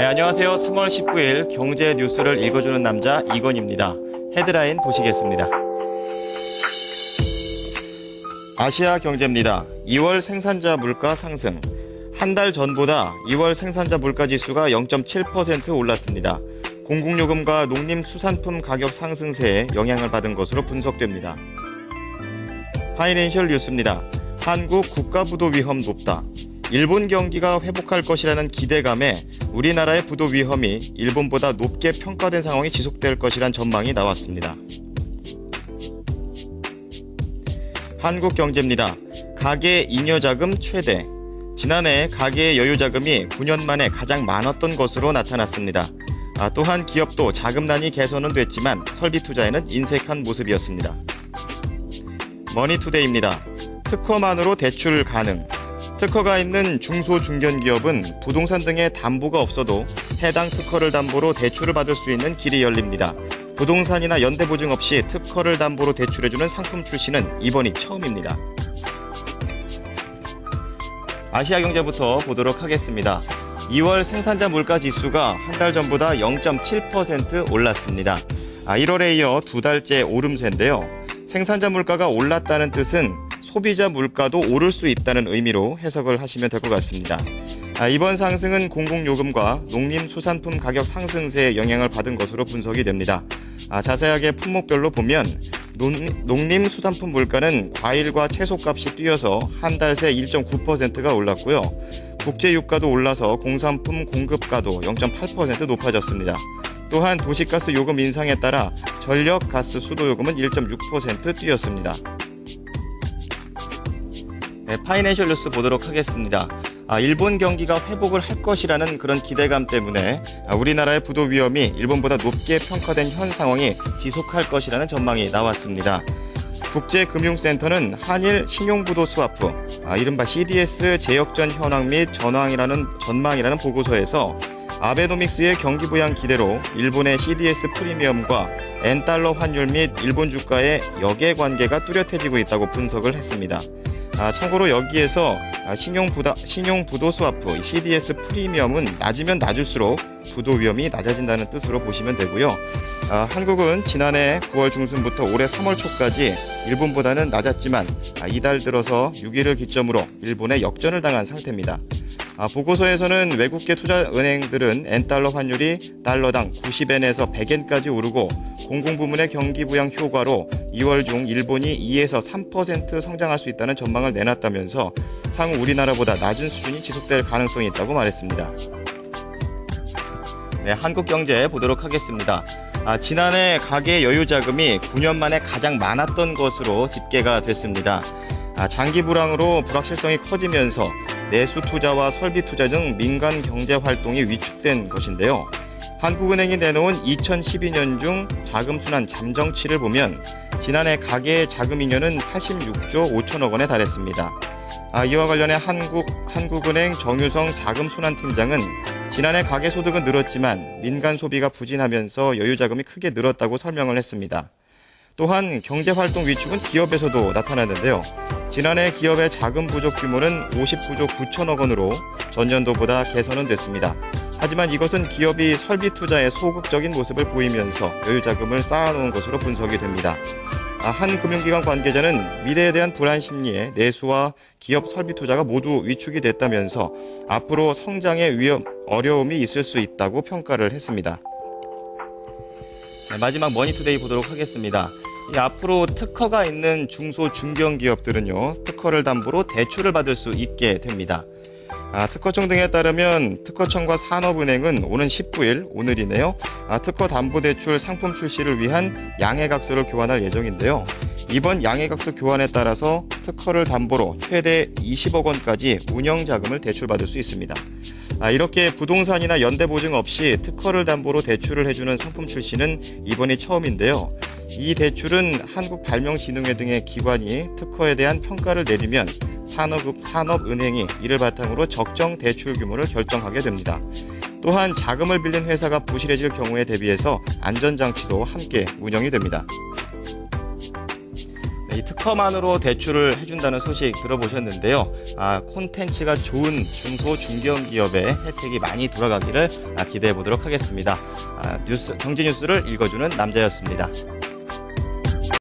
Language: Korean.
네, 안녕하세요. 3월 19일 경제 뉴스를 읽어주는 남자 이건입니다. 헤드라인 보시겠습니다. 아시아 경제입니다. 2월 생산자 물가 상승. 한 달 전보다 2월 생산자 물가 지수가 0.7% 올랐습니다. 공공요금과 농림수산품 가격 상승세에 영향을 받은 것으로 분석됩니다. 파이낸셜 뉴스입니다. 한국 국가부도 위험 높다. 일본 경기가 회복할 것이라는 기대감에 우리나라의 부도 위험이 일본보다 높게 평가된 상황이 지속될 것이란 전망이 나왔습니다. 한국경제입니다. 가계 잉여자금 최대. 지난해 가계의 여유자금이 9년 만에 가장 많았던 것으로 나타났습니다. 또한 기업도 자금난이 개선은 됐지만 설비 투자에는 인색한 모습이었습니다. 머니투데이입니다. 특허만으로 대출 가능. 특허가 있는 중소중견기업은 부동산 등의 담보가 없어도 해당 특허를 담보로 대출을 받을 수 있는 길이 열립니다. 부동산이나 연대보증 없이 특허를 담보로 대출해주는 상품 출시는 이번이 처음입니다. 아시아경제부터 보도록 하겠습니다. 2월 생산자 물가 지수가 한 달 전보다 0.7% 올랐습니다. 1월에 이어 두 달째 오름세인데요. 생산자 물가가 올랐다는 뜻은 소비자 물가도 오를 수 있다는 의미로 해석을 하시면 될 것 같습니다. 이번 상승은 공공요금과 농림수산품 가격 상승세에 영향을 받은 것으로 분석이 됩니다. 자세하게 품목별로 보면 농림수산품 물가는 과일과 채소값이 뛰어서 한 달 새 1.9%가 올랐고요. 국제유가도 올라서 공산품 공급가도 0.8% 높아졌습니다. 또한 도시가스 요금 인상에 따라 전력, 가스, 수도 요금은 1.6% 뛰었습니다. 네, 파이낸셜 뉴스 보도록 하겠습니다. 일본 경기가 회복을 할 것이라는 그런 기대감 때문에 우리나라의 부도 위험이 일본보다 높게 평가된 현 상황이 지속할 것이라는 전망이 나왔습니다. 국제금융센터는 한일 신용부도 스와프, 이른바 CDS 재역전 현황 및 전망이라는 보고서에서 아베노믹스의 경기 부양 기대로 일본의 CDS 프리미엄과 엔달러 환율 및 일본 주가의 역외관계가 뚜렷해지고 있다고 분석을 했습니다. 참고로 여기에서 신용부도 스와프 CDS 프리미엄은 낮으면 낮을수록 부도 위험이 낮아진다는 뜻으로 보시면 되고요. 한국은 지난해 9월 중순부터 올해 3월 초까지 일본보다는 낮았지만 이달 들어서 6일을 기점으로 일본에 역전을 당한 상태입니다. 보고서에서는 외국계 투자은행들은 엔달러 환율이 달러당 90엔에서 100엔까지 오르고 공공부문의 경기 부양 효과로 2월 중 일본이 2에서 3% 성장할 수 있다는 전망을 내놨다면서 향후 우리나라보다 낮은 수준이 지속될 가능성이 있다고 말했습니다. 네, 한국경제 보도록 하겠습니다. 지난해 가계 여유자금이 9년 만에 가장 많았던 것으로 집계가 됐습니다. 장기 불황으로 불확실성이 커지면서 내수 투자와 설비 투자 등 민간 경제 활동이 위축된 것인데요. 한국은행이 내놓은 2012년 중 자금순환 잠정치를 보면 지난해 가계의 자금 잉여는 86조 5천억 원에 달했습니다. 이와 관련해 한국은행 정유성 자금순환팀장은 지난해 가계소득은 늘었지만 민간 소비가 부진하면서 여유자금이 크게 늘었다고 설명을 했습니다. 또한 경제활동 위축은 기업에서도 나타났는데요. 지난해 기업의 자금 부족 규모는 59조 9천억 원으로 전년도보다 개선은 됐습니다. 하지만 이것은 기업이 설비 투자에 소극적인 모습을 보이면서 여유자금을 쌓아놓은 것으로 분석이 됩니다. 한 금융기관 관계자는 미래에 대한 불안 심리에 내수와 기업 설비 투자가 모두 위축이 됐다면서 앞으로 성장에 어려움이 있을 수 있다고 평가를 했습니다. 네, 마지막 머니투데이 보도록 하겠습니다. 앞으로 특허가 있는 중소중견기업들은요, 특허를 담보로 대출을 받을 수 있게 됩니다. 특허청 등에 따르면 특허청과 산업은행은 오는 19일, 오늘이네요. 특허담보대출 상품 출시를 위한 양해각서를 교환할 예정인데요. 이번 양해각서 교환에 따라서 특허를 담보로 최대 20억 원까지 운영자금을 대출받을 수 있습니다. 이렇게 부동산이나 연대보증 없이 특허를 담보로 대출을 해주는 상품 출시는 이번이 처음인데요. 이 대출은 한국발명진흥회 등의 기관이 특허에 대한 평가를 내리면 산업은행이 이를 바탕으로 적정 대출 규모를 결정하게 됩니다. 또한 자금을 빌린 회사가 부실해질 경우에 대비해서 안전장치도 함께 운영이 됩니다. 이 특허만으로 대출을 해준다는 소식 들어보셨는데요. 콘텐츠가 좋은 중소 중견 기업에 혜택이 많이 돌아가기를 기대해 보도록 하겠습니다. 경제 뉴스를 읽어주는 남자였습니다.